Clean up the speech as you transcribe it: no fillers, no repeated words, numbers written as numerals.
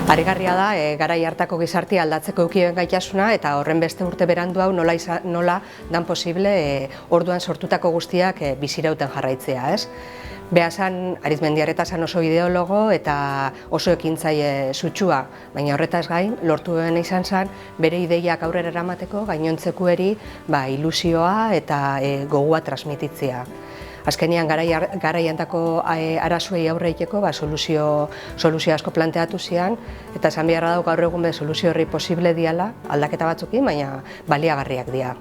Harrigarria da, garai hartako gizartea aldatzeko eukien gaitasuna eta horren beste urte berandu hau nola dan posible orduan sortutako guztiak bizirauten jarraitzea, ez? Behazan, Arizmendiarreta zan oso ideologo eta oso ekintzaile sutsua, baina horretaz gain, lortu duen izan zen, bere ideiak aurrera eramateko gainontzekueri ilusioa eta gogua transmititzea. Azkenean, garaiantako arazoei aurre egiteko soluzio asko planteatu zian, eta esan beharra dago gaur egun soluzio horri posible diala, aldaketa batzukin, baina baliagarriak dira.